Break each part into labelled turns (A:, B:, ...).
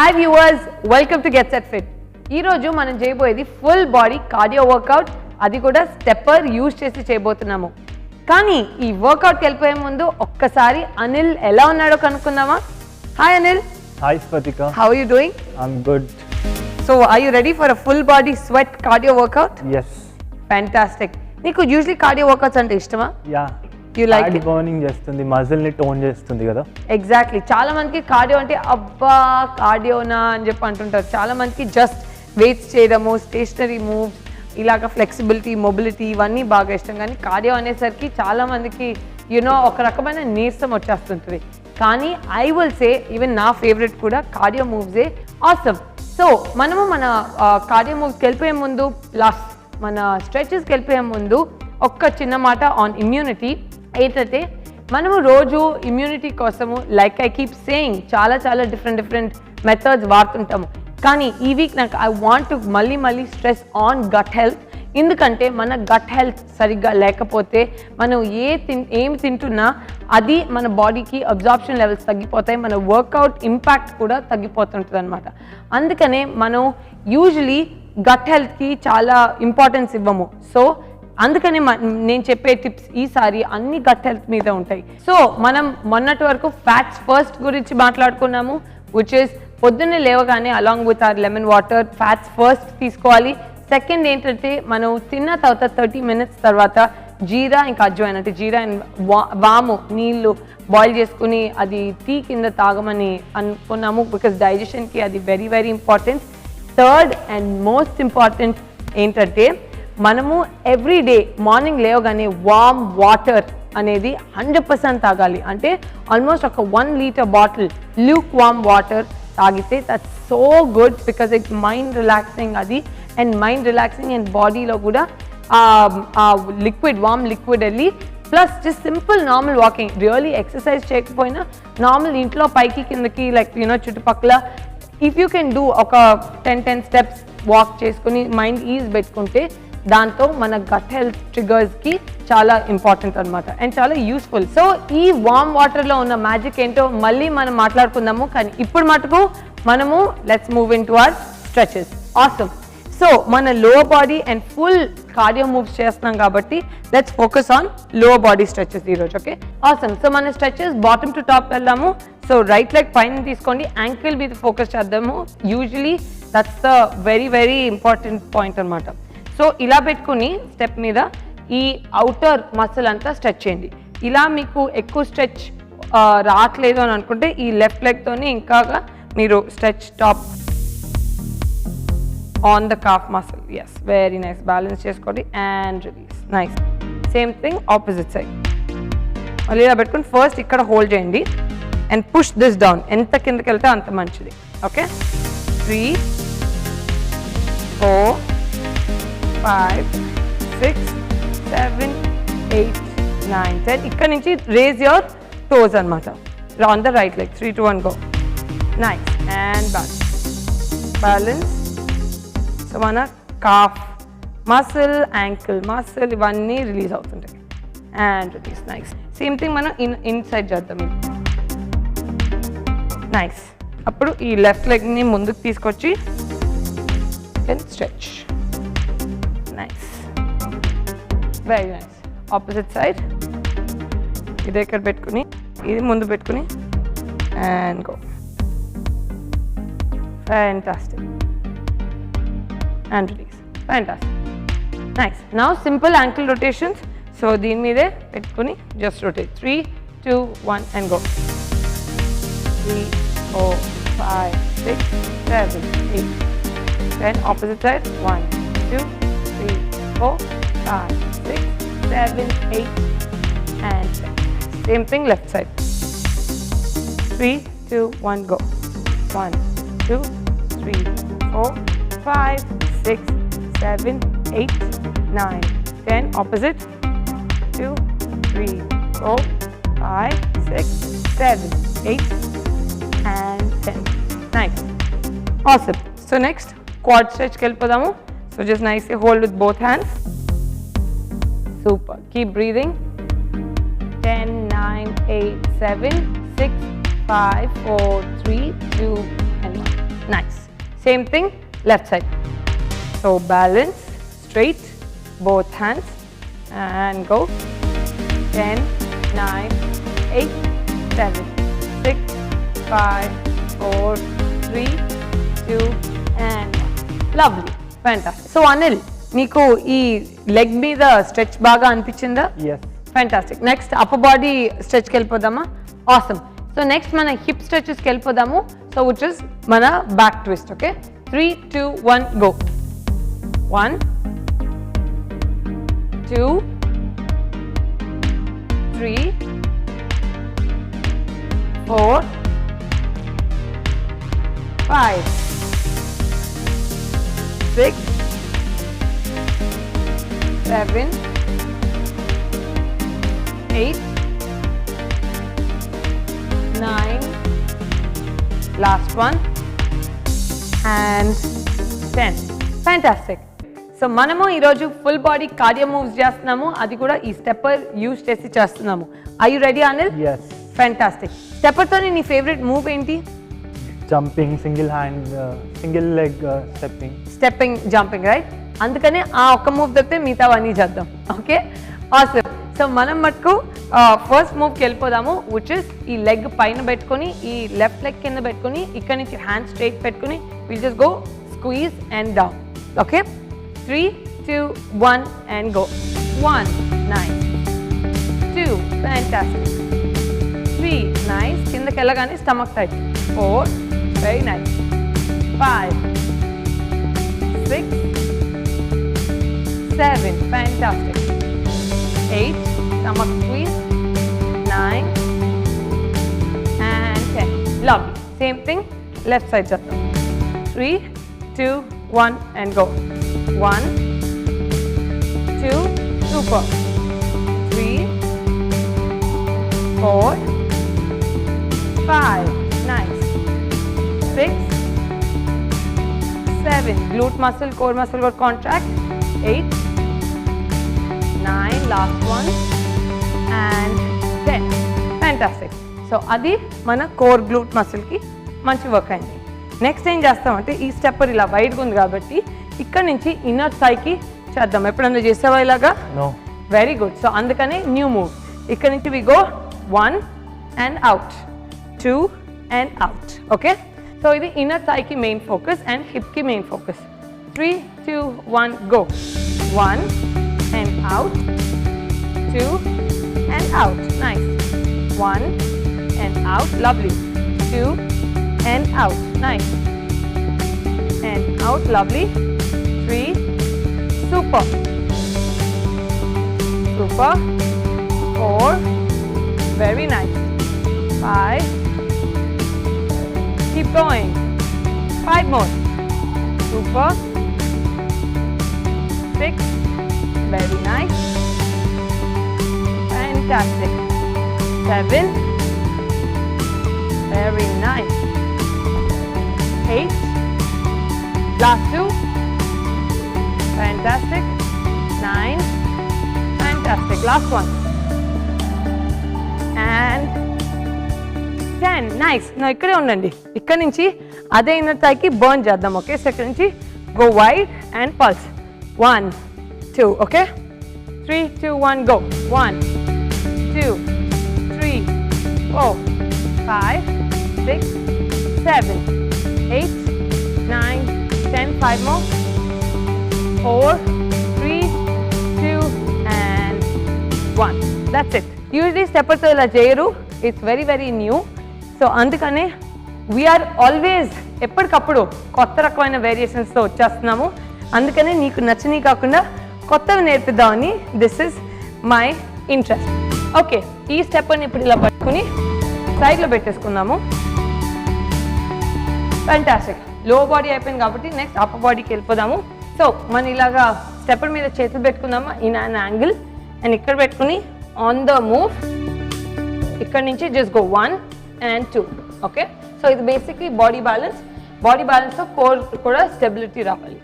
A: Hi viewers, welcome to get set fit. ఈరోజు మనం చేయబోయేది ఫుల్ బాడీ కార్డియో వర్కౌట్, అది కూడా స్టెప్పర్ యూజ్ చేసి చేయబోతున్నాము. కానీ ఈ వర్కౌట్కి వెళ్ళిపోయే ముందు ఒక్కసారి అనిల్ ఎలా ఉన్నాడో కనుక్కుందామా. Hi Anil.
B: Hi Sphatika.
A: How are you doing?
B: I'm good.
A: So are you ready for a full body sweat cardio workout?
B: Yes.
A: Fantastic. నీకు యూజువల్లీ కార్డియో వర్కౌట్స్ అంటే ఇష్టమా?
B: Yeah.
A: You like it?
B: Burning చేస్తుంది, మజిల్ ని టోన్ చేస్తుంది కదా.
A: Exactly. చాలా మందికి cardio అంటే అబ్బా కార్డియోనా అని చెప్పి అంటుంటారు. చాలా మందికి జస్ట్ వెయిట్స్ చేయడము, స్టేషనరీ మూవ్స్, ఇలాగ ఫ్లెక్సిబిలిటీ, మొబిలిటీ ఇవన్నీ బాగా ఇష్టం. కానీ కార్డియో అనేసరికి చాలా మందికి ఒక రకమైన నీరసం వచ్చేస్తుంటుంది. కానీ ఐ విల్ సే ఈవెన్ నా ఫేవరెట్ కూడా కార్డియో మూవ్సే ఆసమ్. సో మనము మన కార్డియో మూవ్స్కి వెళ్ళిపోయే ముందు, లాస్ట్ మన స్ట్రెచెస్కి వెళ్ళిపోయే ముందు ఒక్క చిన్న మాట ఆన్ ఇమ్యూనిటీ. ఏంటంటే మనము రోజు ఇమ్యూనిటీ కోసము లైక్ ఐ కీప్ సేయింగ్ చాలా డిఫరెంట్ మెథడ్స్ వాడుతుంటాము. కానీ ఈ వీక్ నాకు ఐ వాంట్ టు మళ్ళీ స్ట్రెస్ ఆన్ గట్ హెల్త్. ఎందుకంటే మన గట్ హెల్త్ సరిగ్గా లేకపోతే మనం ఏమి తింటున్నా అది మన బాడీకి అబ్జార్ప్షన్ లెవెల్స్ తగ్గిపోతాయి, మన వర్కౌట్ ఇంపాక్ట్ కూడా తగ్గిపోతుంటుంది అనమాట. అందుకనే మనం యూజువలీ గట్ హెల్త్కి చాలా ఇంపార్టెన్స్ ఇవ్వము. సో అందుకనే నేను చెప్పే టిప్స్ ఈసారి అన్ని గట్ హెల్త్ మీద ఉంటాయి. సో మనం మొన్నటి వరకు ఫ్యాట్స్ ఫస్ట్ గురించి మాట్లాడుకున్నాము, విచ్ ఇస్ పొద్దున్నే లేవగానే along with our lemon water fats first తీసుకోవాలి. సెకండ్ ఏంటంటే మనం తిన్న తర్వాత 30 minutes తర్వాత జీరా ఇంకా అజ్వైన్ అంటే జీరా అండ్ వాము నీళ్ళు బాయిల్ చేసుకుని అది టీ కింద తాగమని అనుకున్నాము, బికాస్ డైజెషన్కి అది very important. Third and most important ఏంటంటే మనము ఎవ్రీ డే మార్నింగ్ లేవగానే వామ్ వాటర్ అనేది 100% తాగాలి. అంటే ఆల్మోస్ట్ ఒక 1 liter bottle lukewarm water తాగితే that's so good, because it mind relaxing అది, అండ్ మైండ్ రిలాక్సింగ్ అండ్ బాడీలో కూడా లిక్విడ్ వామ్ లిక్విడ్ వెళ్ళి plus just simple normal walking, really exercise చేయకపోయినా నార్మల్ ఇంట్లో పైకి కిందకి లైక్ చుట్టుపక్కల ఇఫ్ యూ కెన్ డూ ఒక 10 steps వాక్ చేసుకుని మైండ్ ఈజ్ పెట్టుకుంటే దాంతో మన గట్ హెల్త్ ట్రిగర్స్కి చాలా ఇంపార్టెంట్ అనమాట అండ్ చాలా యూస్ఫుల్. సో ఈ వామ్ వాటర్లో ఉన్న మ్యాజిక్ ఏంటో మళ్ళీ మనం మాట్లాడుకుందాము. కానీ ఇప్పుడు మటుకు మనము let's move in to our stretches. Awesome. So మన lower body and full cardio moves చేస్తున్నాం కాబట్టి let's focus on lower body stretches ఈరోజు. Okay, awesome. సో మన స్ట్రెచెస్ బాటమ్ టు టాప్ వెళ్దాము. సో రైట్ లెగ్ పైన తీసుకోండి, యాంకిల్ మీద focus చేద్దాము. Usually that's the very important point అనమాట. సో ఇలా పెట్టుకుని స్టెప్ మీద ఈ అవుటర్ మసిల్ అంతా స్ట్రెచ్ చేయండి. ఇలా మీకు ఎక్కువ స్ట్రెచ్ రావట్లేదు అని అనుకుంటే ఈ లెఫ్ట్ లెగ్తోనే ఇంకా మీరు stretch top on the calf muscle. Yes, very nice. Balance చేసుకోండి and release. Nice. Same thing opposite side. మళ్ళీ ఇలా పెట్టుకుని ఫస్ట్ ఇక్కడ హోల్డ్ చేయండి అండ్ పుష్ దిస్ డౌన్. ఎంత కిందకి వెళ్తే అంత మంచిది. ఓకే, 3 4 5 6 7 8 9 10. ఇక్కడ నుంచి రేజ్ యువర్ టోస్ అనమాట on the right leg. 3 2 1 go. Nice. And balance. So మన కాఫ్ మసిల్, యాంకిల్ మసిల్ ఇవన్నీ రిలీజ్ అవుతుంటాయి and release. Nice. Same thing మనం ఇన్సైడ్ చేద్దాం. నైస్. అప్పుడు ఈ లెఫ్ట్ లెగ్ని ముందుకు తీసుకొచ్చి stretch. Nice, very nice. Opposite side. ఇది ఇక్కడ పెట్టుకుని ఇది ముందు పెట్టుకుని and go. Fantastic. And release. Fantastic. Nice. Now simple ankle rotations. So దీని మీదే పెట్టుకుని just rotate. 3 2 1 and go. 3 4 5 6 7 8 10. Opposite side. 1 2 3 4 5 6 7 8 and 10. Same thing left side. 3 2 1 go. 1 2 3 4 5 6 7 8 9 10. Opposite. 2 3 4 5 6 7 8 and 10. Nice. Awesome. So next quad stretch ki vellipodamu. So just nicely hold with both hands. Super. Keep breathing. 10 9 8 7 6 5 4 3 2 and 1. nice. Same thing, left side. So balance, straight, both hands, and go. 10, 9, 8, 7, 6, 5, 4, 3, 2, and 1. Lovely, fantastic. So Anil, నీకు ఈ leg మీద stretch బాగా అనిపించిందా?
B: Yes.
A: Fantastic. Next upper body స్ట్రెచ్కి వెళ్ళిపోదామా? Awesome. So next మన hip స్ట్రెచెస్కి వెళ్ళిపోదాము. సో విచ్ ఇస్ మన back twist. Okay, 3, 2, 1 go. 1, 2, 3, 4, 5, 6, 7, 8, 9, last one, and 10. Fantastic. So మనము ఈరోజు ఫుల్ బాడీ కార్డియో మూవ్స్ చేస్తున్నాము, అది కూడా ఈ స్టెప్పర్ యూజ్ చేసి చేస్తున్నాము. Are you ready Anil?
B: Yes.
A: Fantastic. స్టెప్పర్తోని నీ ఫేవరెట్ మూవ్ ఏంటి?
B: Jumping, single hand, single leg stepping.
A: Stepping, jumping, right? అందుకనే ఆ ఒక్క మూవ్ తప్పితే మిగతావన్నీ చేద్దాం. Okay, awesome. సో మనం మటుకు ఫస్ట్ మూవ్కి వెళ్ళిపోదాము, విచ్ ఇస్ ఈ లెగ్ పైన పెట్టుకొని, ఈ లెఫ్ట్ లెగ్ కింద పెట్టుకొని, ఇక్కడ నుంచి హ్యాండ్ స్ట్రైట్ పెట్టుకొని will just go squeeze and down. Okay, 3, 2, 1 and go. 1, nice. 2, fantastic. 3, nice. కిందకి వెళ్ళగానే stomach tight. 4, very nice. 5, 6, 7, fantastic. 8, stomach squeeze. 9 and 10. Lovely. Same thing, left side just. 3, 2, 1 and go. 1, 2, super. 3, 4, 5, nice. 6, 7, glute muscle, core muscle got contract. 8, 9, last one, and 10. Fantastic. So అది మన core గ్లూట్ మసిల్కి మంచి work అయింది. Next ఏం చేస్తామంటే ఈ stepper ఇలా వైడ్గా ఉంది కాబట్టి ఇక్కడ నుంచి ఇన్నర్ థైకి చేద్దాం. ఎప్పుడన్నా చేసావా ఇలాగా?
B: No.
A: Very good. సో అందుకనే న్యూ మూవ్. ఇక్కడ నుంచి we go 1 and out, 2 and out. Okay, so ఇది ఇన్నర్ థైకి మెయిన్ ఫోకస్ అండ్ హిప్కి main focus. 3, 2, 1 go. 1 and out, 2 and out, nice. 1 and out, lovely. 2 and out, nice. And out, lovely. 3, super. Super. 4, very nice. 5, keep going. 5 more. Super. 6, very nice. Fantastic. 7, very nice. 8, last 2, fantastic. 9, fantastic. Last one. And 10, nice. Now ikkade undandi. Ikkadi nunchi ade inner thigh ki burn cheddam. Okay, so ikkadi nunchi go wide and pulse. 1, 2, okay? 3, 2, 1, go. 1, 2, 3, 4, 5, 6, 7, 8, 9, 10, 5 more. 4, 3, 2, and 1. That's it. Usually stepper to ila cheyaru. It's very, very new. So andukane we are always ఎప్పటికప్పుడు కొత్త రకమైన వేరియేషన్స్తో వచ్చేస్తున్నాము. అందుకనే నీకు నచ్చని కాకుండా కొత్తవి నేర్పిద్దామని this is my interest. Okay, ఈ స్టెప్ని ఇప్పుడు ఇలా పట్టుకుని సైడ్లో పెట్టేసుకుందాము. ఫ్యాంటాస్టిక్. లో బాడీ అయిపోయింది కాబట్టి నెక్స్ట్ అప్పర్ బాడీకి వెళ్ళిపోదాము. సో మనం ఇలాగా స్టెప్పర్ మీద చేతులు పెట్టుకుందాము ఇన్ అన్ యాంగిల్ అండ్ ఇక్కడ పెట్టుకుని ఆన్ ద మూవ్ ఇక్కడ నుంచి just go 1 and 2. Okay, so ఇది బేసిక్లీ బాడీ బ్యాలెన్స్. బాడీ బ్యాలెన్స్తో కోర్ కూడా స్టెబిలిటీ రావాలి.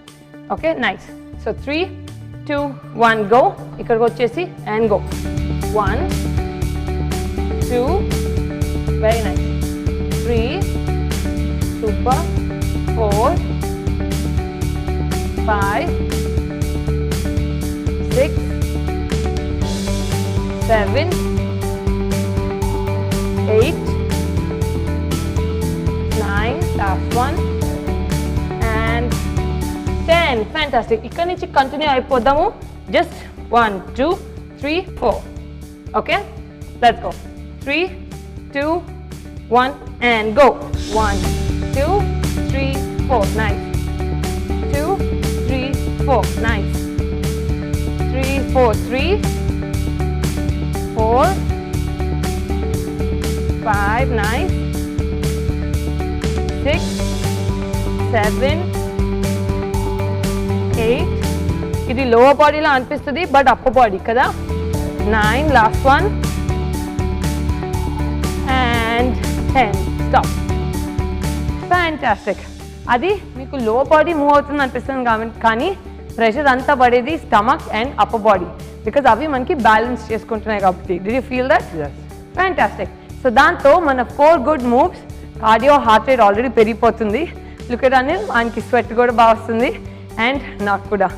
A: Okay, nice. So 3, 2, 1 go. ఇక్కడికి వచ్చేసి and go 1, 2, very nice. 3, super. 4, 5, 6, 7, 8, 9, last one, and 10. Fantastic. Ikkada nunchi continue ayipodamu. Just 1, 2, 3, 4. Okay? Let's go. 3, 2, 1, and go. 1, 2, 3, 4. Nice. 2, 3, 4. Nice. 3, 4, 3, 4, 5. Nice. 6, 7, 8. ఇది lower బాడీలో అనిపిస్తుంది but upper body కదా. 9, last one, and 10. Stop. Fantastic. అది మీకు lower body move అవుతుంది అనిపిస్తుంది కానీ pressure అంతా పడేది stomach and upper body because అవి మనకి బ్యాలెన్స్ చేసుకుంటున్నాయి కాబట్టి. Do you feel that?
B: Yes.
A: Fantastic. So దాంతో మన 4 good moves. Cardio heart rate already పెరిగిపోతుంది. లుక్ ఎట్ అనిల్, ఆయనకి స్వెట్ కూడా బాగా వస్తుంది అండ్ నాకు కూడా.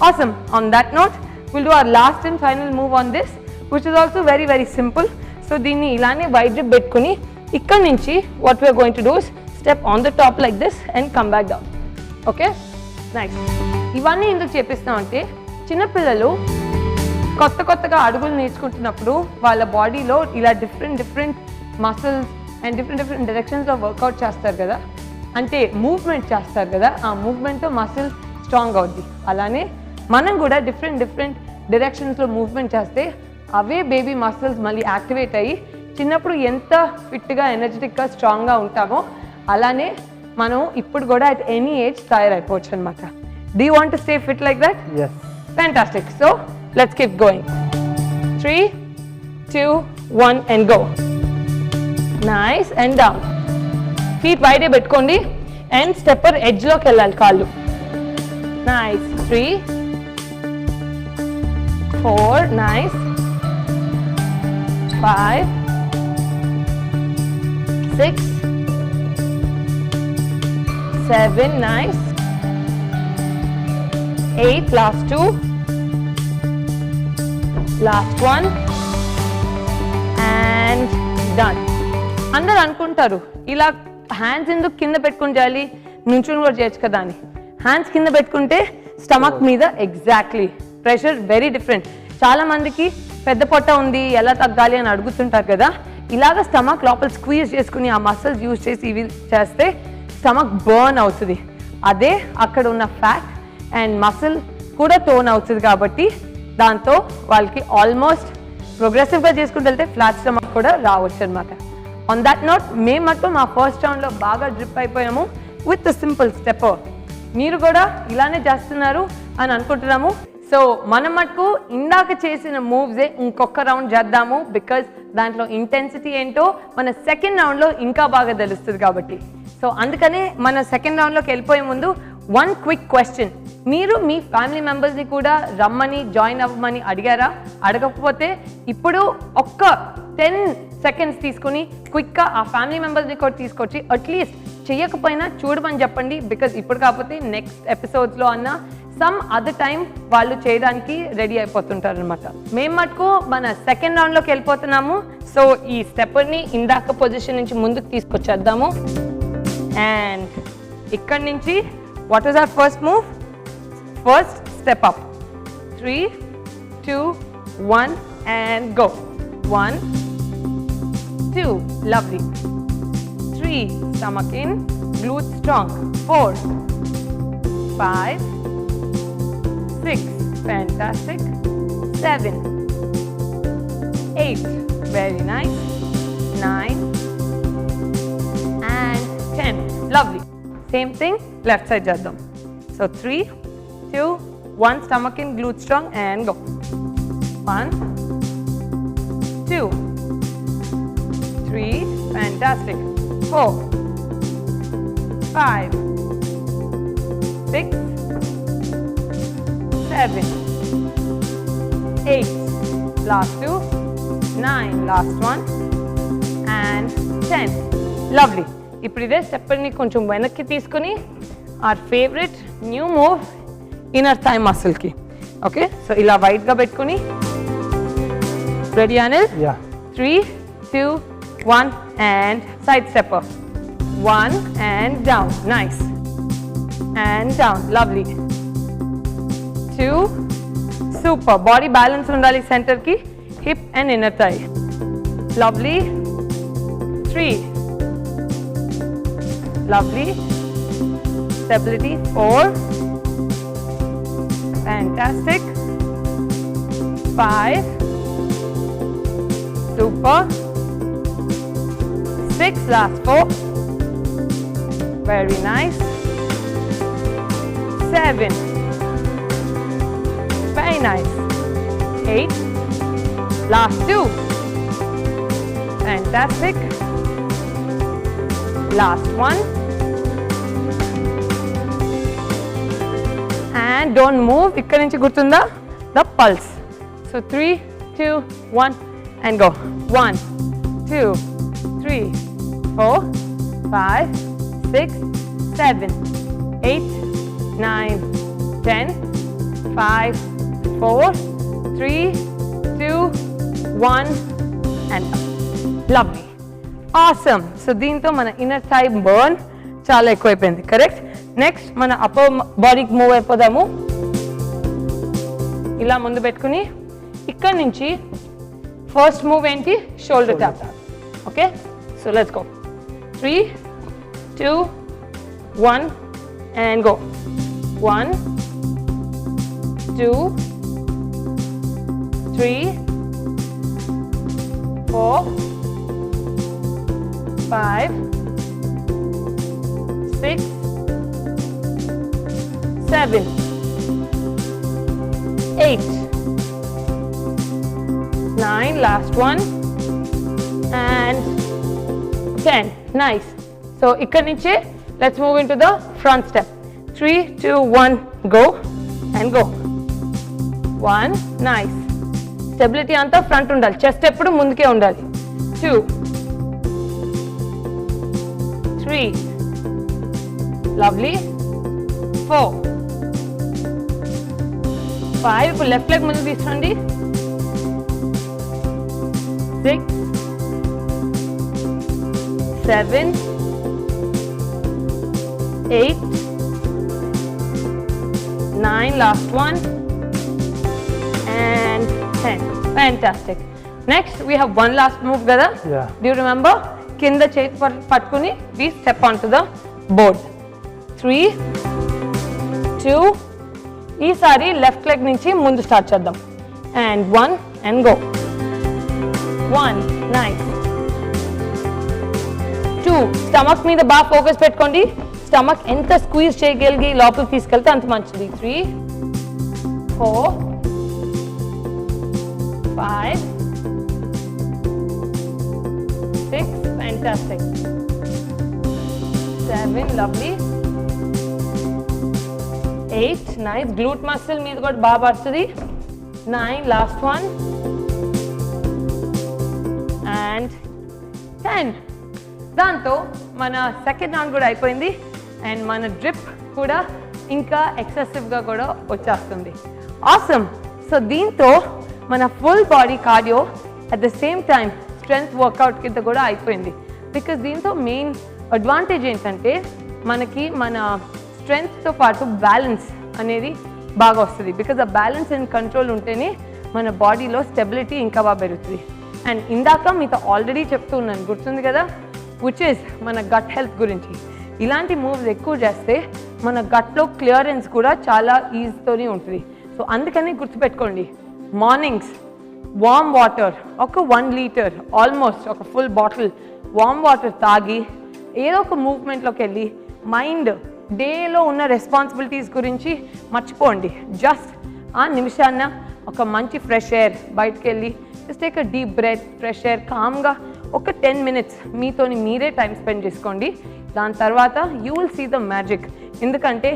A: Awesome. On that note, we'll do our last and final move on this, which is also very, very simple. So, దీన్ని ఇలానే వైడ్ జిప్ పెట్టుకుని ఇక్కడ నుంచి what we are going to do is step on the top like this and come back down. Okay? Nice. ఇవన్నీ ఎందుకు చేపిస్తామంటే చిన్నపిల్లలు కొత్తగా అడుగులు నేర్చుకుంటున్నప్పుడు వాళ్ళ బాడీలో ఇలా డిఫరెంట్ మసిల్స్ అండ్ డిఫరెంట్ డైరెక్షన్స్లో వర్కౌట్ చేస్తారు కదా, అంటే మూవ్మెంట్ చేస్తారు కదా, ఆ మూవ్మెంట్తో మసిల్ స్ట్రాంగ్ అవుద్ది. అలానే మనం కూడా డిఫరెంట్ డైరెక్షన్స్లో మూవ్మెంట్ చేస్తే అవే బేబీ మసిల్స్ మళ్ళీ యాక్టివేట్ అయ్యి చిన్నప్పుడు ఎంత ఫిట్గా ఎనర్జెటిక్గా స్ట్రాంగ్గా ఉంటామో అలానే మనం ఇప్పుడు కూడా అట్ ఎనీ ఏజ్ తయారైపోవచ్చు అనమాట. Do you want to stay fit like that?
B: Yes.
A: Fantastic. So let's keep going. 3, 2, 1 and go. Nice and down. Feet wide పెట్టుకోండి and stepper edge లోకి వెళ్ళాలి కాళ్ళు. Nice. 3, 4, nice. 5, 6, 7, nice. 8, last 2, last 1 and done. అందరు అనుకుంటారు ఇలా hands ఎందుకు కింద పెట్టుకుని చేయాలి, నుంచుని కూడా చేయొచ్చు కదా అని. హ్యాండ్స్ కింద పెట్టుకుంటే స్టమక్ మీద ఎగ్జాక్ట్లీ ప్రెషర్ వెరీ డిఫరెంట్. చాలా మందికి పెద్ద పొట్ట ఉంది ఎలా తగ్గాలి అని అడుగుతుంటారు కదా, ఇలాగ స్టమక్ లోపల స్క్వీజ్ చేసుకుని ఆ మసిల్స్ యూజ్ చేసి ఇవి చేస్తే స్టమక్ బర్న్ అవుతుంది. అదే అక్కడ ఉన్న ఫ్యాట్ అండ్ మసిల్ కూడా టోన్ అవుతుంది కాబట్టి దాంతో వాళ్ళకి ఆల్మోస్ట్ ప్రోగ్రెసివ్గా చేసుకుంటూ వెళ్తే ఫ్లాట్ స్టమక్ కూడా రావచ్చు అనమాట. ఆన్ దట్ నోట్ మేము మటుకు మా ఫస్ట్ రౌండ్లో బాగా డ్రిప్ అయిపోయాము విత్ సింపుల్ స్టెప్పర్. మీరు కూడా ఇలానే చేస్తున్నారు అని అనుకుంటున్నాము. సో మనం మటుకు ఇందాక చేసిన మూవ్సే ఇంకొక రౌండ్ చేద్దాము బికాజ్ దాంట్లో ఇంటెన్సిటీ ఏంటో మన సెకండ్ రౌండ్లో ఇంకా బాగా తెలుస్తుంది కాబట్టి. సో అందుకనే మన సెకండ్ రౌండ్లోకి వెళ్ళిపోయే ముందు వన్ క్విక్ క్వశ్చన్. మీరు మీ ఫ్యామిలీ మెంబర్స్ని కూడా రమ్మని జాయిన్ అవ్వమని అడిగారా? అడగకపోతే ఇప్పుడు ఒక్క 10 seconds తీసుకుని క్విక్గా ఆ ఫ్యామిలీ మెంబర్స్ని కూడా తీసుకొచ్చి అట్లీస్ట్ చెయ్యకపోయినా చూడమని చెప్పండి. బికాజ్ ఇప్పుడు కాకపోతే నెక్స్ట్ ఎపిసోడ్స్లో అన్న సమ్ అదర్ టైం వాళ్ళు చేయడానికి రెడీ అయిపోతుంటారు అనమాట. మేము మటుకు మన సెకండ్ రౌండ్లోకి వెళ్ళిపోతున్నాము. సో ఈ స్టెప్పర్ని ఇందాక పొజిషన్ నుంచి ముందుకు తీసుకొచ్చేద్దాము. అండ్ ఇక్కడి నుంచి what is our first move? First, step up. 3, 2, 1 and go. 1, 2, lovely. 3, stomach in, glutes strong. 4, 5, 6, fantastic. 7, 8, very nice. 9 and 10, lovely. Same thing, left side jaddam. So 3, 2, 1, stomach in, glute strong and go. 1, 2, 3, fantastic. 4, 5, 6, 7, 8, last 2, 9, last 1 and 10. Lovely. ఇప్పుడు ఇదే stepney కొంచెం వెనక్కి తీసుకుని our favorite new move inner thigh muscle ki. Okay, so ila wide ga pettukoni. Ready Anil?
B: Yeah.
A: 3 2 1 and side stepper. 1 and down, nice, and down, lovely. 2, super, body balance undali center ki, hip and inner thigh, lovely. 3, lovely, stability. 4, fantastic. 5, super. 6, last 4, very nice. 7, very nice. 8, last 2, fantastic. Last 1, and don't move. Ikkada nunchi gurtunda the pulse. So 3 2 1 and go. 1 2 3 4 5 6 7 8 9 10 5 4 3 2 1 and up. Lovely, awesome. So దీంతో మన inner thigh burn చాలా ఎక్కువైపోయింది, correct. Next మన upper బాడీకి move అయిపోదాము. ఇలా ముందు పెట్టుకుని ఇక్కడ నుంచి ఫస్ట్ మూవ్ ఏంటి, shoulder tap. Okay, so let's go. 3 2 1 and go. 1 2 3 4 5 6 7 8 9, last one, and 10. Nice. So ikkada nunchi let's move into the front step. 3 2 1 go and go. 1, nice. Stability anta front undali, chest eppudu munduke undali. 2 3, lovely. 4 5, ఇప్పుడు left leg ముందు తీసుకోండి. 6 7 8 9, last one, and 10. Fantastic. Next we have one last move kada.
B: Yeah.
A: Do you remember? Kinda చేతి పట్టుకుని we step onto the board. 3 2, ఈసారి left leg నుంచి ముందు start చేద్దాం. And 1 and go. 1, nice. 2, stomach మీద బాగా ఫోకస్ పెట్టుకోండి. స్టమక్ ఎంత స్క్వీజ్ చేయగలిగి లోపలికి తీసుకెళ్తే అంత మంచిది. 3 4 5 6, fantastic. 7, lovely. 8, nice. Glute muscle మీద కూడా బాగా పడుతుంది. 9, last one, and 10. దాంతో మన సెకండ్ రౌండ్ కూడా అయిపోయింది అండ్ మన డ్రిప్ కూడా ఇంకా ఎక్సెసివ్గా కూడా వచ్చేస్తుంది. ఆసమ్. సో దీంతో మన full body cardio at the same time strength workout కింద కూడా అయిపోయింది. బికాస్ దీంతో మెయిన్ అడ్వాంటేజ్ ఏంటంటే మనకి మన స్ట్రెంగ్త్తో పాటు బ్యాలెన్స్ అనేది బాగా వస్తుంది. బికాజ్ ఆ బ్యాలెన్స్ అండ్ కంట్రోల్ ఉంటేనే మన బాడీలో స్టెబిలిటీ ఇంకా బాగా పెరుగుతుంది. అండ్ ఇందాక మీతో ఆల్రెడీ చెప్తూ ఉన్నాను, గుర్తుంది కదా, విచ్ ఇస్ మన గట్ హెల్త్ గురించి. ఇలాంటి మూవ్స్ ఎక్కువ చేస్తే మన గట్లో క్లియరెన్స్ కూడా చాలా ఈజీతోనే ఉంటుంది. సో అందుకని గుర్తుపెట్టుకోండి, మార్నింగ్స్ వామ్ వాటర్ ఒక 1 లీటర్ ఆల్మోస్ట్ ఒక ఫుల్ బాటిల్ వామ్ వాటర్ తాగి ఏదో ఒక మూవ్మెంట్లోకి వెళ్ళి మైండ్ డేలో ఉన్న రెస్పాన్సిబిలిటీస్ గురించి మర్చిపోండి. జస్ట్ ఆ నిమిషాన్న ఒక మంచి ఫ్రెష్ ఎయిర్ బయటకు వెళ్ళి just take a deep breath, fresh air, కామ్గా ఒక 10 minutes మీతోని మీరే టైం స్పెండ్ చేసుకోండి. దాని తర్వాత you will see the magic. ఎందుకంటే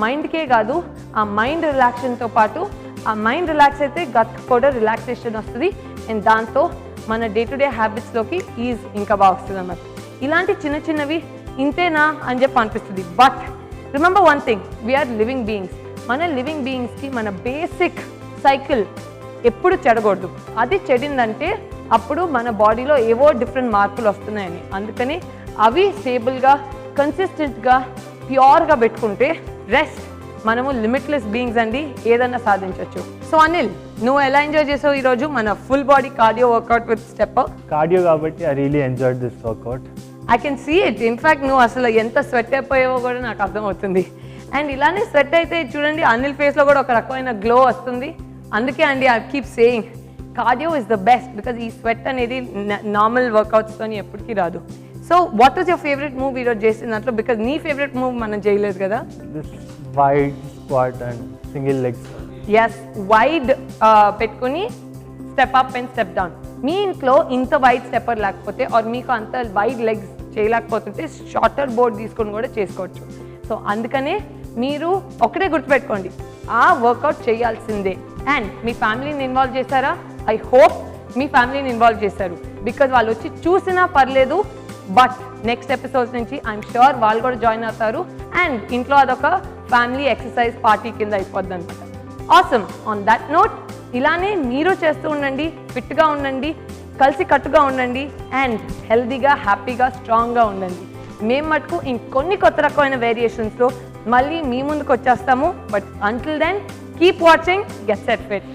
A: మైండ్కే కాదు, ఆ మైండ్ రిలాక్సేషన్తో పాటు ఆ మైండ్ రిలాక్స్ అయితే గట్ కూడా రిలాక్సేషన్ వస్తుంది అండ్ దాంతో మన డే టు డే హ్యాబిట్స్లోకి ఈజ్ ఇంకా బాగా వస్తుంది అన్నమాట. ఇలాంటి చిన్న చిన్నవి ఇంతేనా అని చెప్పి అనిపిస్తుంది. But remember one thing, we are living beings. మన లివింగ్ బీయింగ్స్కి మన బేసిక్ సైకిల్ ఎప్పుడు చెడకూడదు. అది చెడిందంటే అప్పుడు మన బాడీలో ఏవో డిఫరెంట్ మార్పులు వస్తున్నాయని. అందుకని అవి స్టేబుల్గా, కన్సిస్టెంట్గా, ప్యూర్గా పెట్టుకుంటే రెస్ట్ మనము లిమిట్లెస్ బీయింగ్స్ అండి, ఏదన్నా సాధించవచ్చు. సో అనిల్, నువ్వు ఎలా ఎంజాయ్ చేసావు ఈరోజు మన full body cardio workout with step?
B: Cardio కాబట్టి I really enjoyed this workout.
A: I can see it. In fact నువ్వు అసలు ఎంత స్వెట్ అయిపోయావో కూడా నాకు అర్థమవుతుంది. అండ్ ఇలానే స్వెట్ అయితే చూడండి అనిల్ ఫేస్లో కూడా ఒక రకమైన గ్లో వస్తుంది. అందుకే అండి I keep saying cardio is the best, because ఈ స్వెట్ అనేది నార్మల్ వర్కౌట్స్తో ఎప్పటికీ రాదు. So what was your favourite move ఈరోజు చేసిన దాంట్లో? బికాజ్ నీ ఫేవరెట్ మూవ్ మనం చేయలేదు కదా.
B: This wide squat and single legs.
A: Yes, wide పెట్టుకుని step up and step down. మీ ఇంట్లో ఇంత వైడ్ స్టెప్పర్ లేకపోతే ఆర్ మీకు అంత వైడ్ లెగ్స్ చేయలేకపోతుంటే షార్టర్ బోర్డ్ తీసుకొని కూడా చేసుకోవచ్చు. సో అందుకనే మీరు ఒకటే గుర్తుపెట్టుకోండి, ఆ వర్కౌట్ చేయాల్సిందే. అండ్ మీ ఫ్యామిలీని ఇన్వాల్వ్ చేశారా? ఐ హోప్ మీ ఫ్యామిలీని ఇన్వాల్వ్ చేశారు. బికాజ్ వాళ్ళు వచ్చి చూసినా పర్లేదు, బట్ నెక్స్ట్ ఎపిసోడ్స్ నుంచి ఐఎమ్ ష్యూర్ వాళ్ళు కూడా జాయిన్ అవుతారు. అండ్ ఇంట్లో అదొక ఫ్యామిలీ ఎక్సర్సైజ్ పార్టీ కింద అయిపోద్ది అనమాట. ఆసమ్. ఆన్ దట్ నోట్, ఇలానే మీరు చేస్తూ ఉండండి, ఫిట్గా ఉండండి, కలిసి కట్టుగా ఉండండి, అండ్ హెల్దీగా, హ్యాపీగా, స్ట్రాంగ్గా ఉండండి. మేము మటుకు ఇంకొన్ని కొత్త రకమైన వేరియేషన్స్లో మళ్ళీ మీ ముందుకు వచ్చేస్తాము. But until then keep watching get set fit.